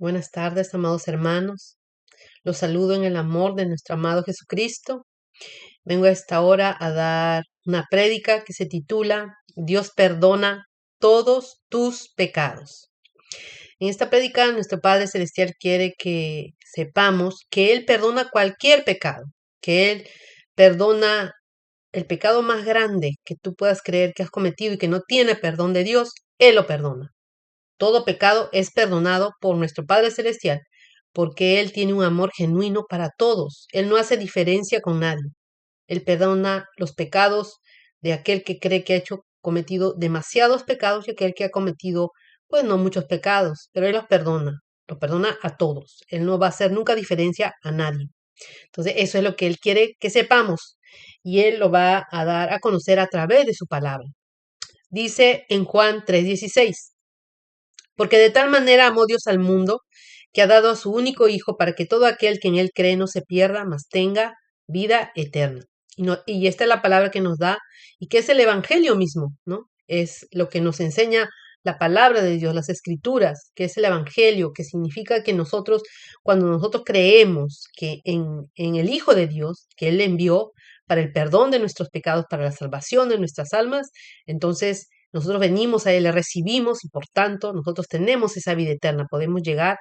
Buenas tardes, amados hermanos. Los saludo en el amor de nuestro amado Jesucristo. Vengo a esta hora a dar una prédica que se titula Dios perdona todos tus pecados. En esta prédica, nuestro Padre Celestial quiere que sepamos que Él perdona cualquier pecado, que Él perdona el pecado más grande que tú puedas creer que has cometido y que no tiene perdón de Dios, Él lo perdona. Todo pecado es perdonado por nuestro Padre Celestial, porque Él tiene un amor genuino para todos. Él no hace diferencia con nadie. Él perdona los pecados de aquel que cree que ha cometido demasiados pecados y aquel que ha cometido, pues no muchos pecados, pero Él los perdona a todos. Él no va a hacer nunca diferencia a nadie. Entonces, eso es lo que Él quiere que sepamos y Él lo va a dar a conocer a través de su palabra. Dice en Juan 3:16. Porque de tal manera amó Dios al mundo, que ha dado a su único Hijo para que todo aquel que en él cree no se pierda, mas tenga vida eterna. Y esta es la palabra que nos da y que es el Evangelio mismo, ¿no? Es lo que nos enseña la palabra de Dios, las escrituras, que es el Evangelio, que significa que nosotros, cuando nosotros creemos que en el Hijo de Dios, que Él le envió para el perdón de nuestros pecados, para la salvación de nuestras almas, entonces nosotros venimos a Él, le recibimos y por tanto nosotros tenemos esa vida eterna. Podemos llegar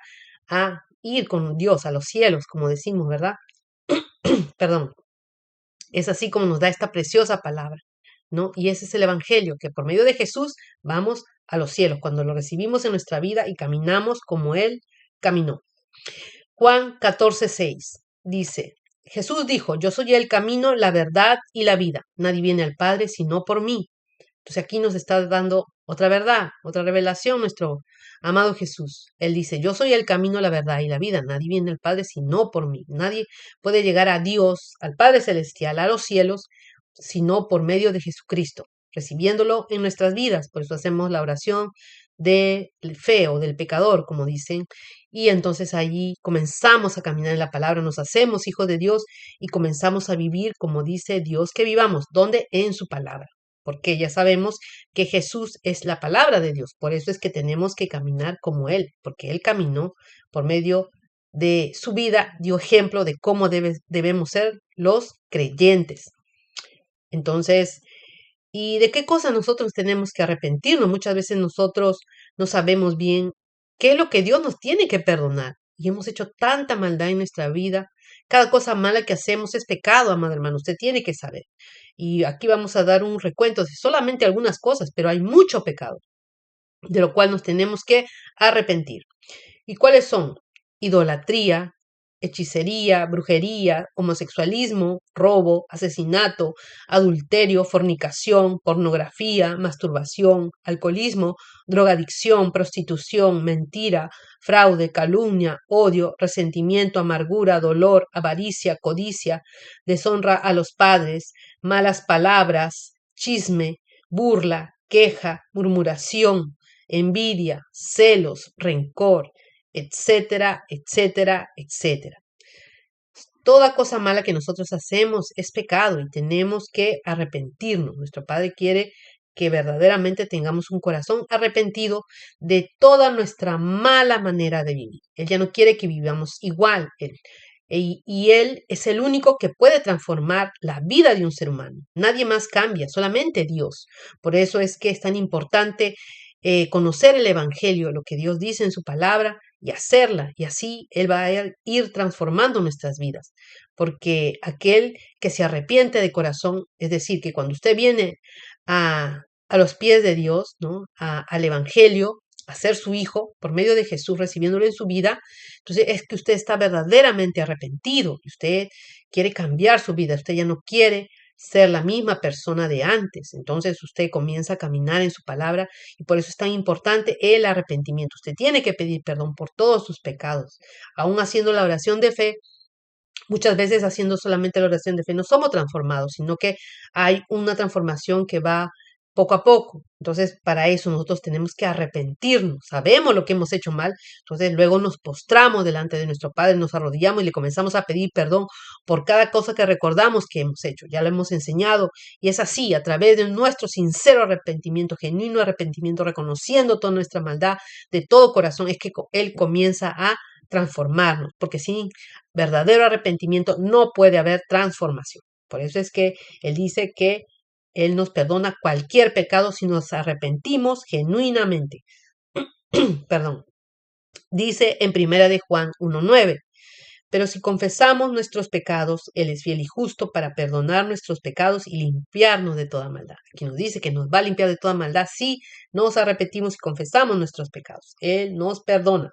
a ir con Dios a los cielos, como decimos, ¿verdad? Perdón. Es así como nos da esta preciosa palabra, ¿no? Y ese es el Evangelio, que por medio de Jesús vamos a los cielos, cuando lo recibimos en nuestra vida y caminamos como Él caminó. Juan 14:6 dice, Jesús dijo, yo soy el camino, la verdad y la vida. Nadie viene al Padre sino por mí. Entonces aquí nos está dando otra verdad, otra revelación nuestro amado Jesús. Él dice, yo soy el camino, la verdad y la vida. Nadie viene al Padre sino por mí. Nadie puede llegar a Dios, al Padre Celestial, a los cielos, sino por medio de Jesucristo, recibiéndolo en nuestras vidas. Por eso hacemos la oración del feo, del pecador, como dicen. Y entonces allí comenzamos a caminar en la palabra, nos hacemos hijos de Dios y comenzamos a vivir como dice Dios que vivamos. ¿Dónde? En su palabra, porque ya sabemos que Jesús es la palabra de Dios. Por eso es que tenemos que caminar como Él, porque Él caminó por medio de su vida, dio ejemplo de cómo debemos ser los creyentes. Entonces, ¿y de qué cosa nosotros tenemos que arrepentirnos? Muchas veces nosotros no sabemos bien qué es lo que Dios nos tiene que perdonar. Y hemos hecho tanta maldad en nuestra vida. Cada cosa mala que hacemos es pecado, amado hermano. Usted tiene que saber. Y aquí vamos a dar un recuento de solamente algunas cosas, pero hay mucho pecado, de lo cual nos tenemos que arrepentir. ¿Y cuáles son? Idolatría, hechicería, brujería, homosexualismo, robo, asesinato, adulterio, fornicación, pornografía, masturbación, alcoholismo, drogadicción, prostitución, mentira, fraude, calumnia, odio, resentimiento, amargura, dolor, avaricia, codicia, deshonra a los padres, malas palabras, chisme, burla, queja, murmuración, envidia, celos, rencor, etcétera, etcétera, etcétera. Toda cosa mala que nosotros hacemos es pecado y tenemos que arrepentirnos. Nuestro Padre quiere que verdaderamente tengamos un corazón arrepentido de toda nuestra mala manera de vivir. Él ya no quiere que vivamos igual. Y Él es el único que puede transformar la vida de un ser humano. Nadie más cambia, solamente Dios. Por eso es que es tan importante conocer el Evangelio, lo que Dios dice en su palabra y hacerla. Y así Él va a ir transformando nuestras vidas. Porque aquel que se arrepiente de corazón, es decir, que cuando usted viene a los pies de Dios, ¿no? Al Evangelio, a ser su hijo por medio de Jesús, recibiéndolo en su vida, entonces es que usted está verdaderamente arrepentido y usted quiere cambiar su vida, usted ya no quiere ser la misma persona de antes. Entonces usted comienza a caminar en su palabra y por eso es tan importante el arrepentimiento. Usted tiene que pedir perdón por todos sus pecados. Aún haciendo la oración de fe, muchas veces haciendo solamente la oración de fe no somos transformados, sino que hay una transformación que va poco a poco. Entonces, para eso nosotros tenemos que arrepentirnos. Sabemos lo que hemos hecho mal. Entonces, luego nos postramos delante de nuestro Padre, nos arrodillamos y le comenzamos a pedir perdón por cada cosa que recordamos que hemos hecho. Ya lo hemos enseñado. Y es así, a través de nuestro sincero arrepentimiento, genuino arrepentimiento, reconociendo toda nuestra maldad de todo corazón, es que Él comienza a transformarnos. Porque sin verdadero arrepentimiento no puede haber transformación. Por eso es que Él dice que Él nos perdona cualquier pecado si nos arrepentimos genuinamente. Perdón. Dice en Primera de Juan 1:9, pero si confesamos nuestros pecados, Él es fiel y justo para perdonar nuestros pecados y limpiarnos de toda maldad. Aquí nos dice que nos va a limpiar de toda maldad si nos arrepentimos y confesamos nuestros pecados. Él nos perdona.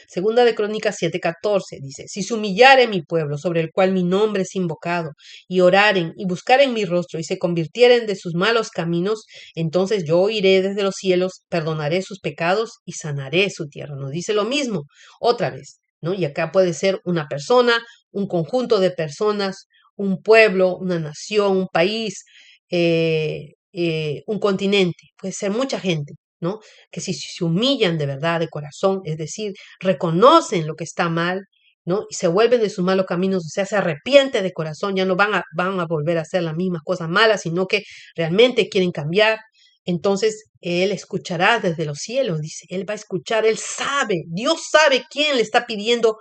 Segunda de Crónicas 7:14 dice, si se humillare mi pueblo sobre el cual mi nombre es invocado, y oraren y buscaren mi rostro y se convirtieren de sus malos caminos, entonces yo oiré desde los cielos, perdonaré sus pecados y sanaré su tierra. Nos dice lo mismo otra vez, ¿no? Y acá puede ser una persona, un conjunto de personas, un pueblo, una nación, un país, un continente, puede ser mucha gente, ¿no? Que si se humillan de verdad, de corazón, es decir, reconocen lo que está mal, ¿no? Y se vuelven de sus malos caminos, o sea, se arrepienten de corazón, ya no van a volver a hacer las mismas cosas malas, sino que realmente quieren cambiar. Entonces, Él escuchará desde los cielos, dice, Él va a escuchar, Él sabe, Dios sabe quién le está pidiendo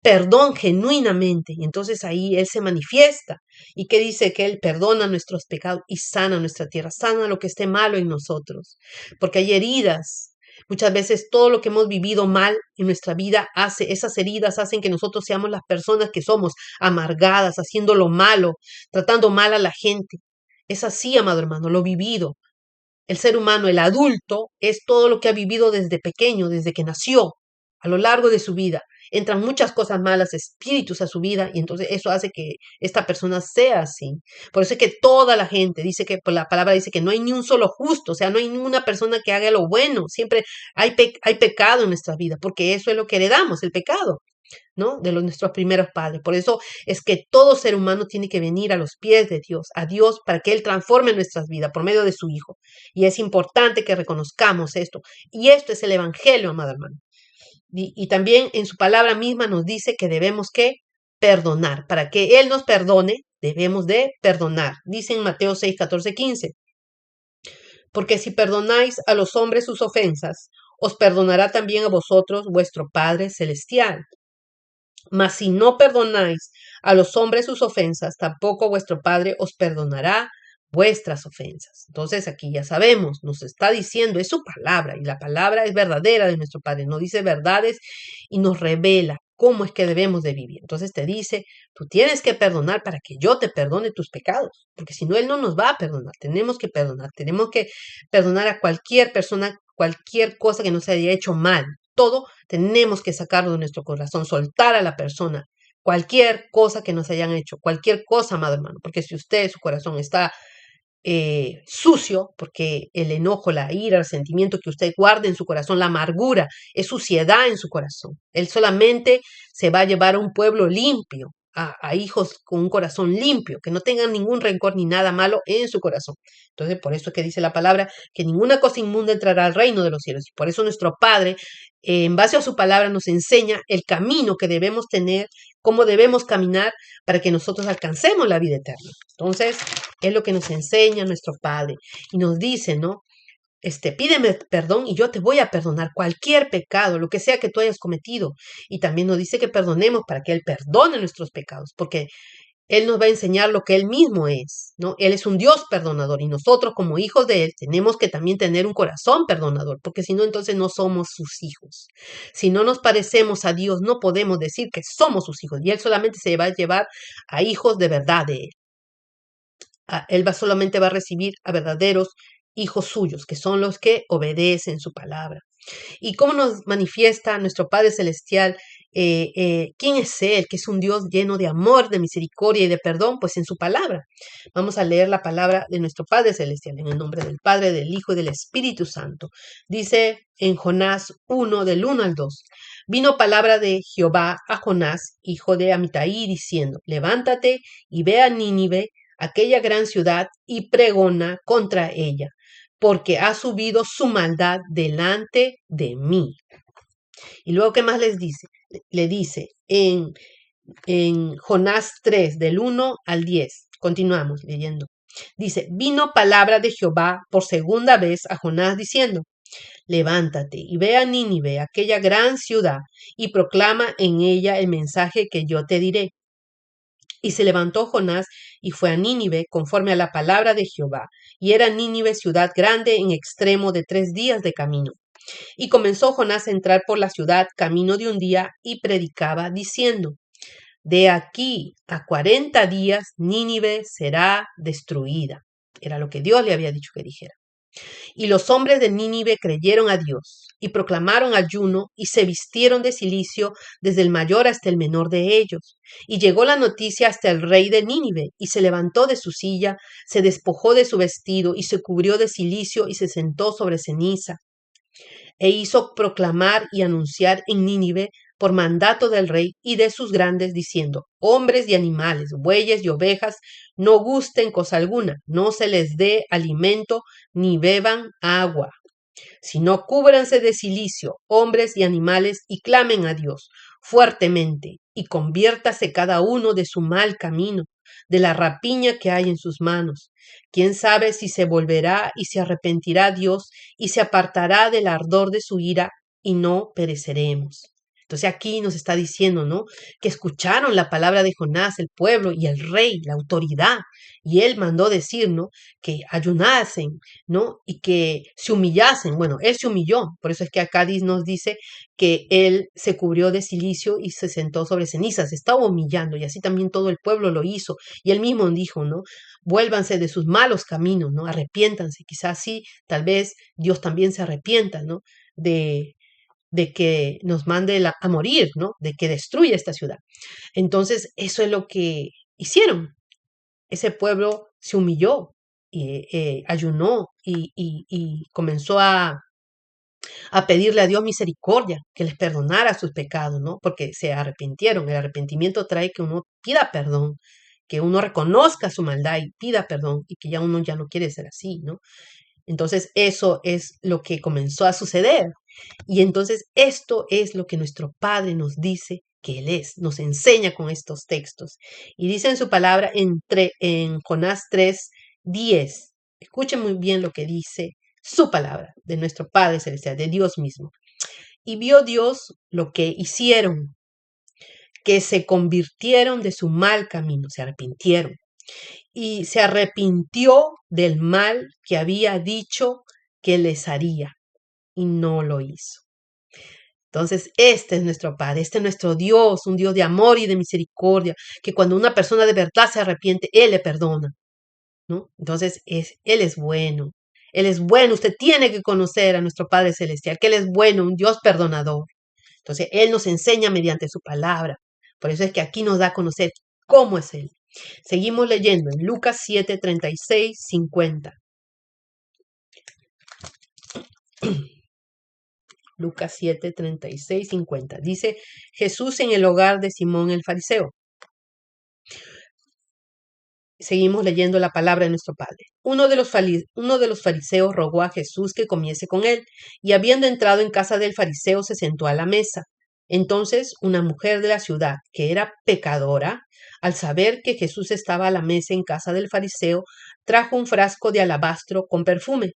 perdón genuinamente. Y entonces ahí Él se manifiesta. ¿Y qué dice? Que Él perdona nuestros pecados y sana nuestra tierra, sana lo que esté malo en nosotros. Porque hay heridas. Muchas veces todo lo que hemos vivido mal en nuestra vida esas heridas hacen que nosotros seamos las personas que somos, amargadas, haciendo lo malo, tratando mal a la gente. Es así, amado hermano, lo vivido. El ser humano, el adulto, es todo lo que ha vivido desde pequeño, desde que nació, a lo largo de su vida. Entran muchas cosas malas, espíritus a su vida, y entonces eso hace que esta persona sea así. Por eso es que toda la gente dice que, por la palabra dice que no hay ni un solo justo, o sea, no hay ninguna persona que haga lo bueno. Siempre hay pecado en nuestra vida, porque eso es lo que heredamos, el pecado, ¿no? De nuestros primeros padres. Por eso es que todo ser humano tiene que venir a los pies de Dios, a Dios, para que Él transforme nuestras vidas por medio de su Hijo. Y es importante que reconozcamos esto. Y esto es el Evangelio, amado hermano. Y también en su palabra misma nos dice que debemos que perdonar. Para que Él nos perdone, debemos de perdonar. Dice en Mateo 6:14-15. Porque si perdonáis a los hombres sus ofensas, os perdonará también a vosotros vuestro Padre Celestial. Mas si no perdonáis a los hombres sus ofensas, tampoco vuestro Padre os perdonará vuestras ofensas. Entonces aquí ya sabemos, nos está diciendo, es su palabra, y la palabra es verdadera de nuestro Padre, nos dice verdades y nos revela cómo es que debemos de vivir. Entonces te dice, tú tienes que perdonar para que yo te perdone tus pecados, porque si no, Él no nos va a perdonar. Tenemos que perdonar a cualquier persona, cualquier cosa que nos haya hecho mal. Todo tenemos que sacarlo de nuestro corazón, soltar a la persona, cualquier cosa que nos hayan hecho, cualquier cosa, amado hermano, porque si usted, su corazón está sucio, porque el enojo, la ira, el sentimiento que usted guarda en su corazón, la amargura, es suciedad en su corazón. Él solamente se va a llevar a un pueblo limpio, a hijos con un corazón limpio, que no tengan ningún rencor ni nada malo en su corazón. Entonces, por eso es que dice la palabra que ninguna cosa inmunda entrará al reino de los cielos. Por eso nuestro Padre, en base a su palabra, nos enseña el camino que debemos tener, cómo debemos caminar para que nosotros alcancemos la vida eterna. Entonces, es lo que nos enseña nuestro Padre. Y nos dice, ¿no? Pídeme perdón y yo te voy a perdonar cualquier pecado, lo que sea que tú hayas cometido. Y también nos dice que perdonemos para que Él perdone nuestros pecados, porque Él nos va a enseñar lo que Él mismo es, ¿no? Él es un Dios perdonador y nosotros como hijos de Él tenemos que también tener un corazón perdonador, porque si no, entonces no somos sus hijos. Si no nos parecemos a Dios, no podemos decir que somos sus hijos y Él solamente se va a llevar a hijos de verdad de Él. Él solamente va a recibir a verdaderos hijos suyos, que son los que obedecen su palabra. ¿Y cómo nos manifiesta nuestro Padre Celestial? ¿Quién es Él? Que es un Dios lleno de amor, de misericordia y de perdón, pues en su palabra. Vamos a leer la palabra de nuestro Padre Celestial en el nombre del Padre, del Hijo y del Espíritu Santo. Dice en Jonás 1, del 1 al 2. Vino palabra de Jehová a Jonás, hijo de Amitai, diciendo, levántate y ve a Nínive, aquella gran ciudad, y pregona contra ella, porque ha subido su maldad delante de mí. Y luego, ¿qué más les dice? Le dice en Jonás 3, del 1 al 10. Continuamos leyendo. Dice, vino palabra de Jehová por segunda vez a Jonás diciendo, levántate y ve a Nínive, aquella gran ciudad, y proclama en ella el mensaje que yo te diré. Y se levantó Jonás y fue a Nínive conforme a la palabra de Jehová. Y era Nínive ciudad grande en extremo de 3 días de camino. Y comenzó Jonás a entrar por la ciudad camino de un día y predicaba diciendo, de aquí a 40 días Nínive será destruida. Era lo que Dios le había dicho que dijera. Y los hombres de Nínive creyeron a Dios y proclamaron ayuno y se vistieron de cilicio desde el mayor hasta el menor de ellos. Y llegó la noticia hasta el rey de Nínive y se levantó de su silla, se despojó de su vestido y se cubrió de cilicio y se sentó sobre ceniza. E hizo proclamar y anunciar en Nínive por mandato del rey y de sus grandes, diciendo, hombres y animales, bueyes y ovejas, no gusten cosa alguna, no se les dé alimento, ni beban agua, sino cúbranse de cilicio, hombres y animales, y clamen a Dios fuertemente, y conviértase cada uno de su mal camino, de la rapiña que hay en sus manos. Quién sabe si se volverá y se arrepentirá Dios y se apartará del ardor de su ira y no pereceremos. Entonces aquí nos está diciendo, ¿no? Que escucharon la palabra de Jonás, el pueblo y el rey, la autoridad, y él mandó decir, ¿no? Que ayunasen, ¿no? Y que se humillasen. Bueno, él se humilló, por eso es que acá nos dice que él se cubrió de cilicio y se sentó sobre cenizas, se estaba humillando y así también todo el pueblo lo hizo. Y él mismo dijo, ¿no? Vuélvanse de sus malos caminos, ¿no? Arrepiéntanse, quizás sí, tal vez Dios también se arrepienta, ¿no? De que nos mande a morir, ¿no? De que destruya esta ciudad. Entonces, eso es lo que hicieron. Ese pueblo se humilló y ayunó y comenzó a pedirle a Dios misericordia, que les perdonara sus pecados, ¿no? Porque se arrepintieron. El arrepentimiento trae que uno pida perdón, que uno reconozca su maldad y pida perdón y que ya uno ya no quiere ser así, ¿no? Entonces eso es lo que comenzó a suceder. Y entonces esto es lo que nuestro Padre nos dice que Él es, nos enseña con estos textos. Y dice en su palabra en Jonás 3:10. Escuchen muy bien lo que dice su palabra de nuestro Padre Celestial, de Dios mismo. Y vio Dios lo que hicieron, que se convirtieron de su mal camino, se arrepintieron. Y se arrepintió del mal que había dicho que les haría y no lo hizo. Entonces, este es nuestro Padre, este es nuestro Dios, un Dios de amor y de misericordia, que cuando una persona de verdad se arrepiente, Él le perdona, ¿no? Entonces, Él es bueno. Él es bueno. Usted tiene que conocer a nuestro Padre Celestial, que Él es bueno, un Dios perdonador. Entonces, Él nos enseña mediante su palabra. Por eso es que aquí nos da a conocer cómo es Él. Seguimos leyendo en Lucas 7, 36, 50. Lucas 7, 36, 50. Dice Jesús en el hogar de Simón el fariseo. Seguimos leyendo la palabra de nuestro Padre. Uno de los fariseos rogó a Jesús que comiese con él, y habiendo entrado en casa del fariseo se sentó a la mesa. Entonces una mujer de la ciudad, que era pecadora, al saber que Jesús estaba a la mesa en casa del fariseo, trajo un frasco de alabastro con perfume,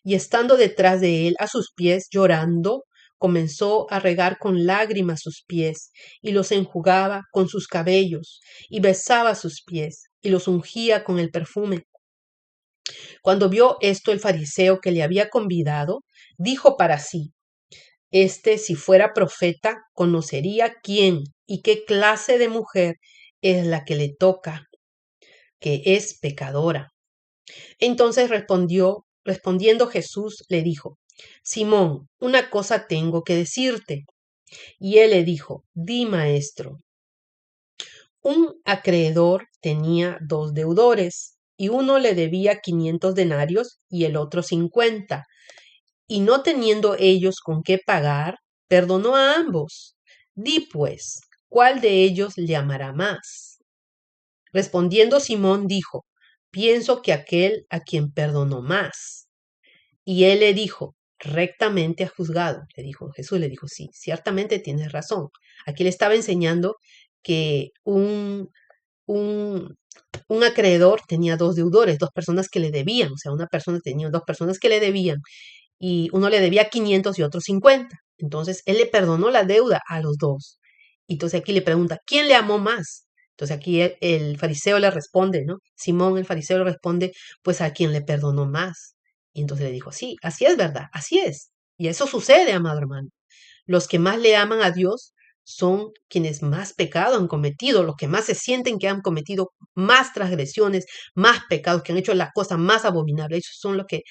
y estando detrás de él a sus pies, llorando, comenzó a regar con lágrimas sus pies, y los enjugaba con sus cabellos, y besaba sus pies, y los ungía con el perfume. Cuando vio esto el fariseo que le había convidado, dijo para sí, si fuera profeta, conocería quién y qué clase de mujer es la que le toca, que es pecadora. Entonces respondiendo Jesús le dijo, Simón, una cosa tengo que decirte. Y él le dijo, di, maestro. Un acreedor tenía 2 deudores, y uno le debía 500 denarios y el otro 50. Y no teniendo ellos con qué pagar, perdonó a ambos. Di pues, ¿cuál de ellos le amará más? Respondiendo Simón dijo, pienso que aquel a quien perdonó más. Y él le dijo, rectamente has juzgado. Le dijo, Jesús le dijo, sí, ciertamente tienes razón. Aquí le estaba enseñando que un, un acreedor tenía dos deudores, dos personas que le debían. O sea, una persona tenía dos personas que le debían y uno le debía 500 y otro 50. Entonces, él le perdonó la deuda a los dos. Entonces aquí le pregunta, ¿quién le amó más? Entonces aquí el fariseo le responde, ¿no? Simón el fariseo le responde, pues a quien le perdonó más. Y entonces le dijo, sí, así es verdad, así es. Y eso sucede, amado hermano. Los que más le aman a Dios son quienes más pecado han cometido, los que más se sienten que han cometido más transgresiones, más pecados, que han hecho las cosas más abominables. Esos son los que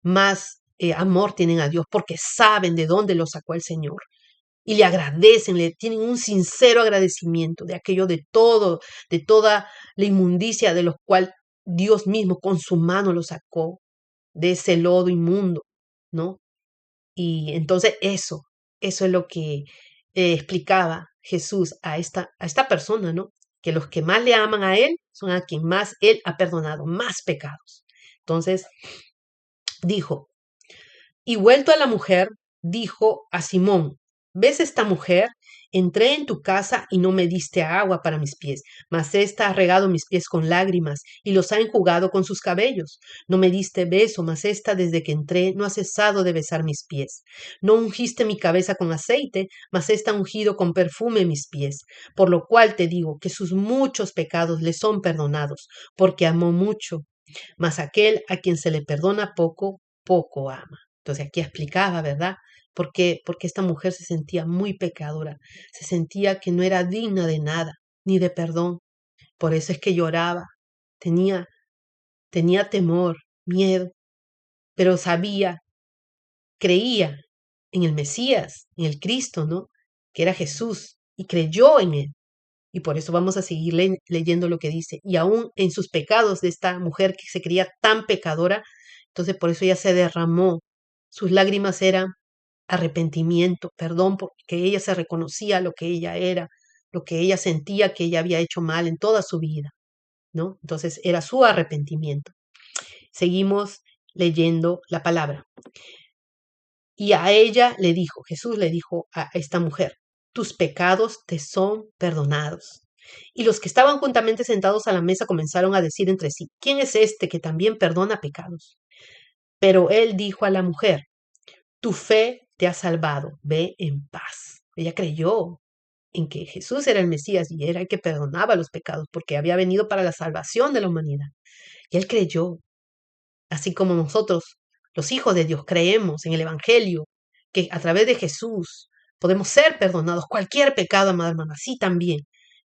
más amor tienen a Dios, porque saben de dónde los sacó el Señor. Y le agradecen, le tienen un sincero agradecimiento de aquello de todo, de toda la inmundicia de los cual Dios mismo con su mano lo sacó, de ese lodo inmundo, ¿no? Y entonces eso es lo que explicaba Jesús a esta persona, ¿no? Que los que más le aman a Él son a quien más Él ha perdonado, más pecados. Entonces dijo, y vuelto a la mujer, dijo a Simón, ¿ves esta mujer? Entré en tu casa y no me diste agua para mis pies, mas ésta ha regado mis pies con lágrimas y los ha enjugado con sus cabellos. No me diste beso, mas ésta desde que entré no ha cesado de besar mis pies. No ungiste mi cabeza con aceite, mas ésta ha ungido con perfume mis pies. Por lo cual te digo que sus muchos pecados le son perdonados, porque amó mucho. Mas aquel a quien se le perdona poco, poco ama. Entonces aquí explicaba, ¿verdad? Porque esta mujer se sentía muy pecadora, se sentía que no era digna de nada, ni de perdón. Por eso es que lloraba, tenía, tenía temor, miedo, pero sabía, creía en el Mesías, en el Cristo, ¿no? Que era Jesús, y creyó en él. Y por eso vamos a seguir leyendo lo que dice. Y aún en sus pecados de esta mujer que se creía tan pecadora, entonces por eso ella se derramó. Sus lágrimas eran arrepentimiento, perdón, porque ella se reconocía lo que ella era, lo que ella sentía que ella había hecho mal en toda su vida, ¿no? Entonces era su arrepentimiento. Seguimos leyendo la palabra. Y a ella le dijo, Jesús le dijo a esta mujer, tus pecados te son perdonados. Y los que estaban juntamente sentados a la mesa comenzaron a decir entre sí, ¿quién es este que también perdona pecados? Pero él dijo a la mujer, tu fe te ha salvado, ve en paz. Ella creyó en que Jesús era el Mesías y era el que perdonaba los pecados porque había venido para la salvación de la humanidad. Y él creyó, así como nosotros, los hijos de Dios, creemos en el Evangelio, que a través de Jesús podemos ser perdonados. Cualquier pecado, amada hermana, así también,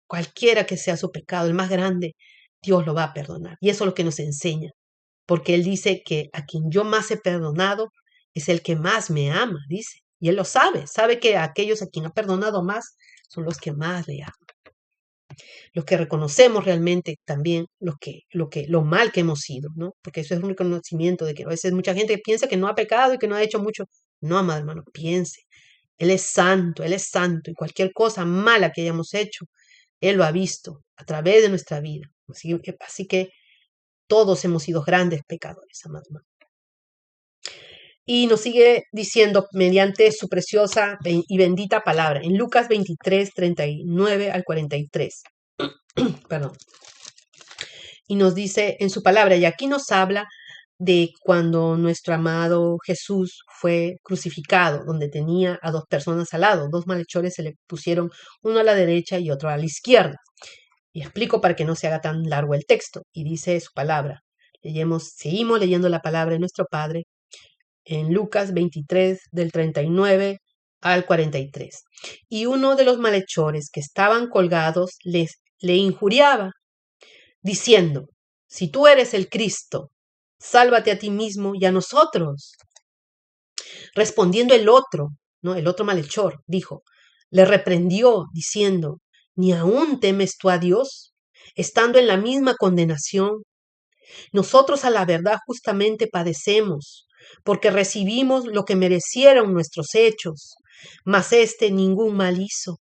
cualquiera que sea su pecado, el más grande, Dios lo va a perdonar. Y eso es lo que nos enseña, porque Él dice que a quien yo más he perdonado es el que más me ama, dice. Y Él lo sabe, sabe que aquellos a quien ha perdonado más son los que más le aman. Los que reconocemos realmente también lo mal que hemos sido, ¿no? Porque eso es un reconocimiento de que a veces mucha gente piensa que no ha pecado y que no ha hecho mucho. No, amado hermano, piense. Él es santo y cualquier cosa mala que hayamos hecho, Él lo ha visto a través de nuestra vida. Así que todos hemos sido grandes pecadores, amado hermano. Y nos sigue diciendo mediante su preciosa y bendita palabra en Lucas 23, 39 al 43. Perdón. Y nos dice en su palabra, y aquí nos habla de cuando nuestro amado Jesús fue crucificado, donde tenía a dos personas al lado, dos malhechores se le pusieron uno a la derecha y otro a la izquierda. Y explico para que no se haga tan largo el texto. Y dice su palabra. Seguimos leyendo la palabra de nuestro Padre en Lucas 23 del 39 al 43. Y uno de los malhechores que estaban colgados le injuriaba diciendo, si tú eres el Cristo, sálvate a ti mismo y a nosotros. Respondiendo el otro, ¿no? El otro malhechor, dijo, le reprendió diciendo, ¿ni aún temes tú a Dios, estando en la misma condenación? Nosotros a la verdad justamente padecemos, porque recibimos lo que merecieron nuestros hechos, mas éste ningún mal hizo.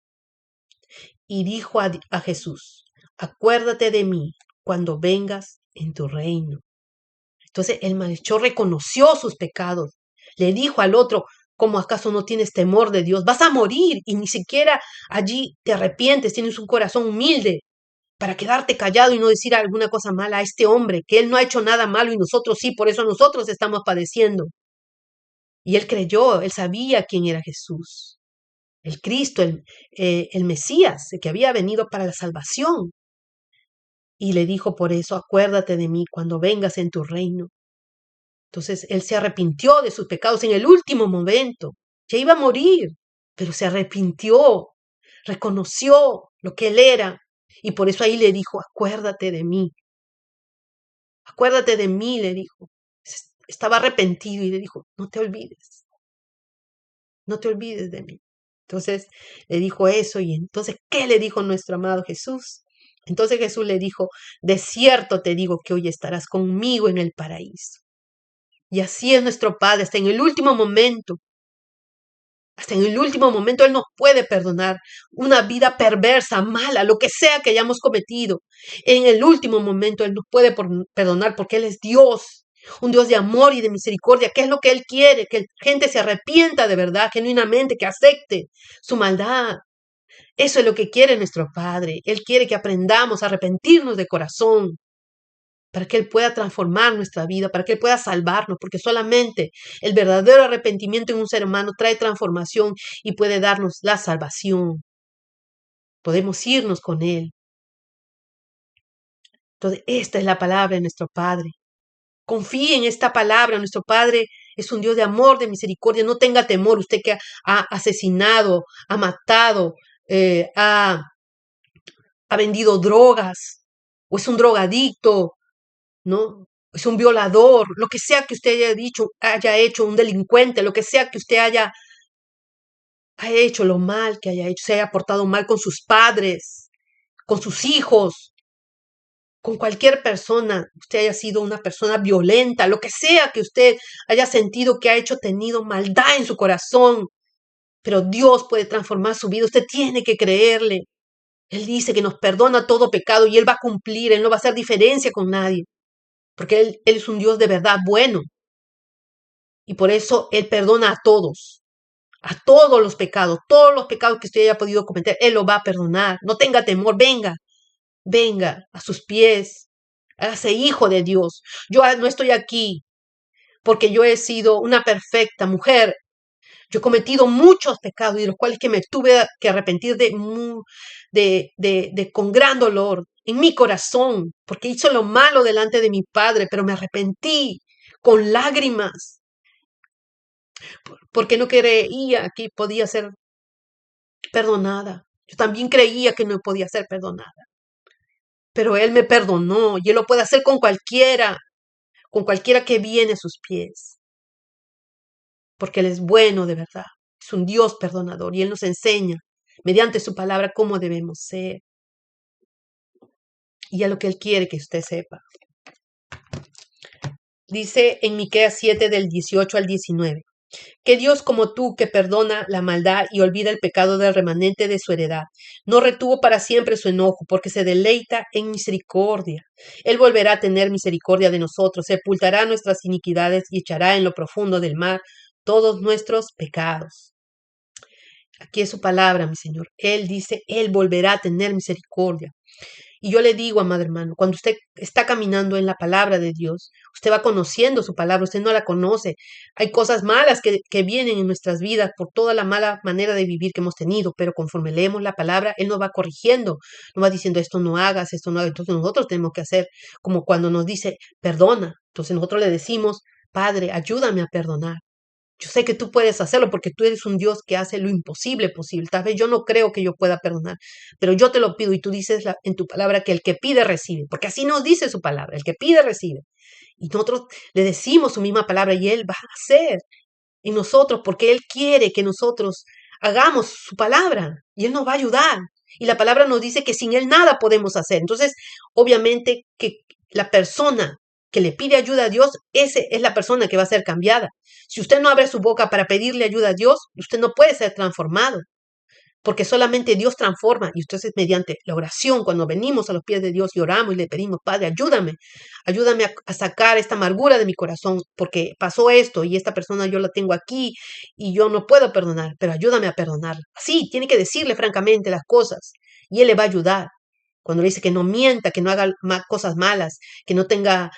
Y dijo a Jesús, acuérdate de mí cuando vengas en tu reino. Entonces el malhechor reconoció sus pecados. Le dijo al otro, ¿cómo acaso no tienes temor de Dios? Vas a morir y ni siquiera allí te arrepientes, tienes un corazón humilde para quedarte callado y no decir alguna cosa mala a este hombre, que él no ha hecho nada malo y nosotros sí, por eso nosotros estamos padeciendo. Y él creyó, él sabía quién era Jesús, el Cristo, el Mesías, el que había venido para la salvación. Y le dijo por eso, acuérdate de mí cuando vengas en tu reino. Entonces él se arrepintió de sus pecados en el último momento. Ya iba a morir, pero se arrepintió, reconoció lo que él era. Y por eso ahí le dijo, acuérdate de mí. Acuérdate de mí, le dijo. Estaba arrepentido y le dijo, no te olvides de mí. Entonces le dijo eso y entonces, ¿qué le dijo nuestro amado Jesús? Entonces Jesús le dijo, de cierto te digo que hoy estarás conmigo en el paraíso. Y así es nuestro Padre, hasta en el último momento. Hasta en el último momento Él nos puede perdonar una vida perversa, mala, lo que sea que hayamos cometido. En el último momento Él nos puede perdonar porque Él es Dios, un Dios de amor y de misericordia, que es lo que Él quiere, que la gente se arrepienta de verdad, genuinamente, que acepte su maldad. Eso es lo que quiere nuestro Padre. Él quiere que aprendamos a arrepentirnos de corazón, para que Él pueda transformar nuestra vida, para que Él pueda salvarnos, porque solamente el verdadero arrepentimiento en un ser humano trae transformación y puede darnos la salvación. Podemos irnos con Él. Entonces, esta es la palabra de nuestro Padre. Confíe en esta palabra. Nuestro Padre es un Dios de amor, de misericordia. No tenga temor. Usted que ha asesinado, ha matado, ha vendido drogas, o es un drogadicto, ¿no? Es un violador, lo que sea que usted haya hecho, un delincuente, lo que sea que usted haya hecho, lo mal que haya hecho, se haya portado mal con sus padres, con sus hijos, con cualquier persona, usted haya sido una persona violenta, lo que sea que usted haya sentido que ha hecho, tenido maldad en su corazón, pero Dios puede transformar su vida, usted tiene que creerle. Él dice que nos perdona todo pecado y Él va a cumplir, Él no va a hacer diferencia con nadie, porque Él es un Dios de verdad bueno. Y por eso Él perdona a todos los pecados que usted haya podido cometer, Él lo va a perdonar. No tenga temor, venga a sus pies, hágase hijo de Dios. Yo no estoy aquí porque yo he sido una perfecta mujer. Yo he cometido muchos pecados y de los cuales que me tuve que arrepentir con gran dolor en mi corazón, porque hice lo malo delante de mi Padre, pero me arrepentí con lágrimas, porque no creía que podía ser perdonada. Yo también creía que no podía ser perdonada. Pero Él me perdonó y Él lo puede hacer con cualquiera que viene a sus pies. Porque Él es bueno de verdad. Es un Dios perdonador y Él nos enseña mediante su palabra cómo debemos ser. Y a lo que Él quiere que usted sepa. Dice en Miqueas 7 del 18 al 19. Que Dios como tú, que perdona la maldad y olvida el pecado del remanente de su heredad, no retuvo para siempre su enojo, porque se deleita en misericordia. Él volverá a tener misericordia de nosotros, sepultará nuestras iniquidades y echará en lo profundo del mar todos nuestros pecados. Aquí es su palabra, mi Señor. Él dice, Él volverá a tener misericordia. Y yo le digo, amado hermano, cuando usted está caminando en la palabra de Dios, usted va conociendo su palabra, usted no la conoce. Hay cosas malas que vienen en nuestras vidas por toda la mala manera de vivir que hemos tenido, pero conforme leemos la palabra, Él nos va corrigiendo, nos va diciendo esto no hagas, esto no hagas. Entonces nosotros tenemos que hacer como cuando nos dice, perdona. Entonces nosotros le decimos, Padre, ayúdame a perdonar. Yo sé que tú puedes hacerlo porque tú eres un Dios que hace lo imposible posible. Tal vez yo no creo que yo pueda perdonar, pero yo te lo pido y tú dices en tu palabra que el que pide recibe, porque así nos dice su palabra, el que pide recibe. Y nosotros le decimos su misma palabra y Él va a hacer en nosotros porque Él quiere que nosotros hagamos su palabra y Él nos va a ayudar. Y la palabra nos dice que sin Él nada podemos hacer. Entonces, obviamente que la persona que le pide ayuda a Dios, esa es la persona que va a ser cambiada. Si usted no abre su boca para pedirle ayuda a Dios, usted no puede ser transformado. porque solamente Dios transforma, y entonces mediante la oración, cuando venimos a los pies de Dios y oramos y le pedimos, Padre, ayúdame a sacar esta amargura de mi corazón, porque pasó esto y esta persona yo la tengo aquí y yo no puedo perdonar, pero ayúdame a perdonar. Sí, tiene que decirle francamente las cosas y Él le va a ayudar. Cuando le dice que no mienta, que no haga cosas malas, que no tenga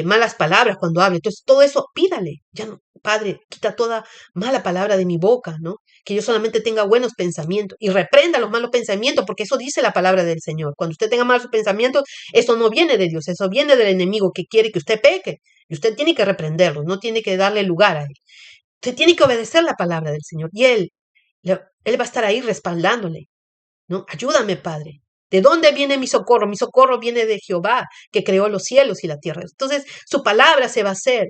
malas palabras cuando hable. Entonces, todo eso pídale. Ya no, Padre, quita toda mala palabra de mi boca, ¿no? Que yo solamente tenga buenos pensamientos y reprenda los malos pensamientos, porque eso dice la palabra del Señor. Cuando usted tenga malos pensamientos, eso no viene de Dios, eso viene del enemigo que quiere que usted peque. Y usted tiene que reprenderlo, no tiene que darle lugar a él. Usted tiene que obedecer la palabra del Señor y él va a estar ahí respaldándole, ¿no? Ayúdame, Padre. ¿De dónde viene mi socorro? Mi socorro viene de Jehová, que creó los cielos y la tierra. Entonces, su palabra se va a hacer.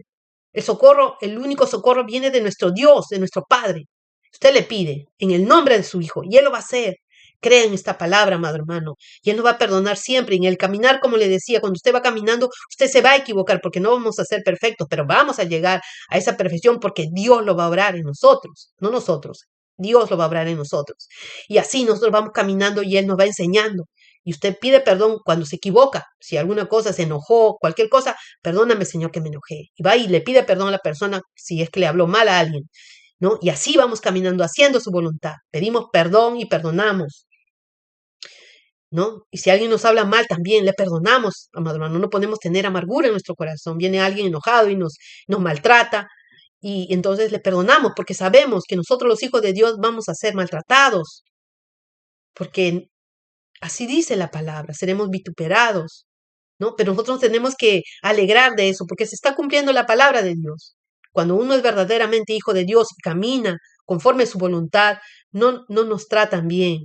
El socorro, el único socorro viene de nuestro Dios, de nuestro Padre. Usted le pide en el nombre de su Hijo y Él lo va a hacer. Crea en esta palabra, amado hermano, y Él nos va a perdonar siempre. Y en el caminar, como le decía, cuando usted va caminando, usted se va a equivocar porque no vamos a ser perfectos, pero vamos a llegar a esa perfección porque Dios lo va a obrar en nosotros, no nosotros. Dios lo va a obrar en nosotros. Y así nosotros vamos caminando y Él nos va enseñando. Y usted pide perdón cuando se equivoca. Si alguna cosa se enojó, cualquier cosa, perdóname, Señor, que me enojé. Y va y le pide perdón a la persona si es que le habló mal a alguien, ¿no? Y así vamos caminando, haciendo su voluntad. Pedimos perdón y perdonamos, ¿no? Y si alguien nos habla mal, también le perdonamos, amado hermano. No podemos tener amargura en nuestro corazón. Viene alguien enojado y nos maltrata. Y entonces le perdonamos porque sabemos que nosotros los hijos de Dios vamos a ser maltratados. Porque así dice la palabra, seremos vituperados, ¿no? Pero nosotros tenemos que alegrar de eso, porque se está cumpliendo la palabra de Dios. Cuando uno es verdaderamente hijo de Dios y camina conforme a su voluntad, no nos tratan bien.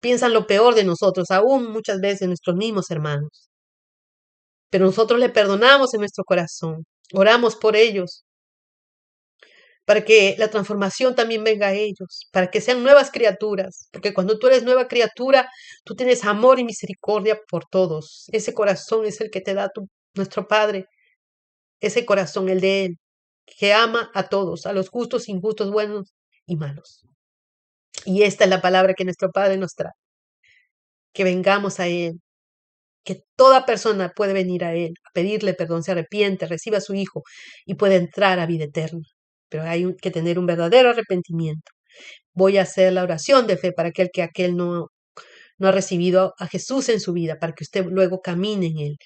Piensan lo peor de nosotros, aún muchas veces nuestros mismos hermanos. Pero nosotros le perdonamos en nuestro corazón, oramos por ellos, para que la transformación también venga a ellos, para que sean nuevas criaturas, porque cuando tú eres nueva criatura, tú tienes amor y misericordia por todos. Ese corazón es el que te da nuestro Padre, ese corazón, el de Él, que ama a todos, a los justos, injustos, buenos y malos. Y esta es la palabra que nuestro Padre nos trae, que vengamos a Él, que toda persona puede venir a Él, a pedirle perdón, se arrepiente, recibe a su Hijo y puede entrar a vida eterna. Pero hay que tener un verdadero arrepentimiento. Voy a hacer la oración de fe para aquel no ha recibido a Jesús en su vida, para que usted luego camine en Él,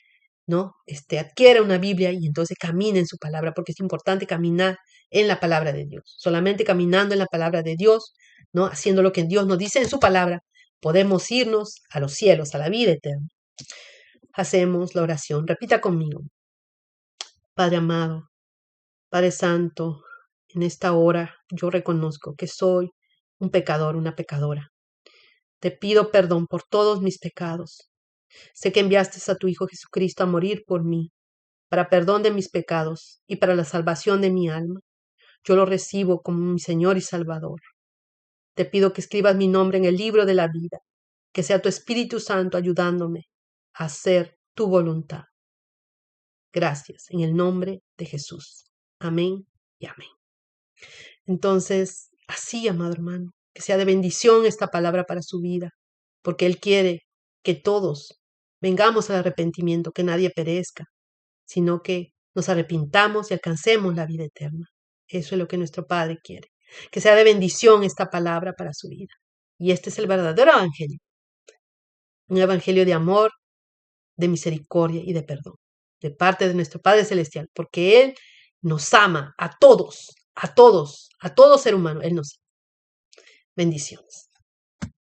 ¿no? Adquiera una Biblia y entonces camine en su palabra, porque es importante caminar en la palabra de Dios. Solamente caminando en la palabra de Dios, ¿no? Haciendo lo que Dios nos dice en su palabra, podemos irnos a los cielos, a la vida eterna. Hacemos la oración. Repita conmigo. Padre amado, Padre Santo, en esta hora yo reconozco que soy un pecador, una pecadora. Te pido perdón por todos mis pecados. Sé que enviaste a tu Hijo Jesucristo a morir por mí, para perdón de mis pecados y para la salvación de mi alma. Yo lo recibo como mi Señor y Salvador. Te pido que escribas mi nombre en el libro de la vida, que sea tu Espíritu Santo ayudándome a hacer tu voluntad. Gracias, en el nombre de Jesús. Amén y amén. Entonces, así, amado hermano, que sea de bendición esta palabra para su vida, porque Él quiere que todos vengamos al arrepentimiento, que nadie perezca, sino que nos arrepintamos y alcancemos la vida eterna. Eso es lo que nuestro Padre quiere. Que sea de bendición esta palabra para su vida. Y este es el verdadero evangelio. Un evangelio de amor, de misericordia y de perdón, de parte de nuestro Padre Celestial, porque Él nos ama a todos, a todo ser humano. Él nos ama. Bendiciones.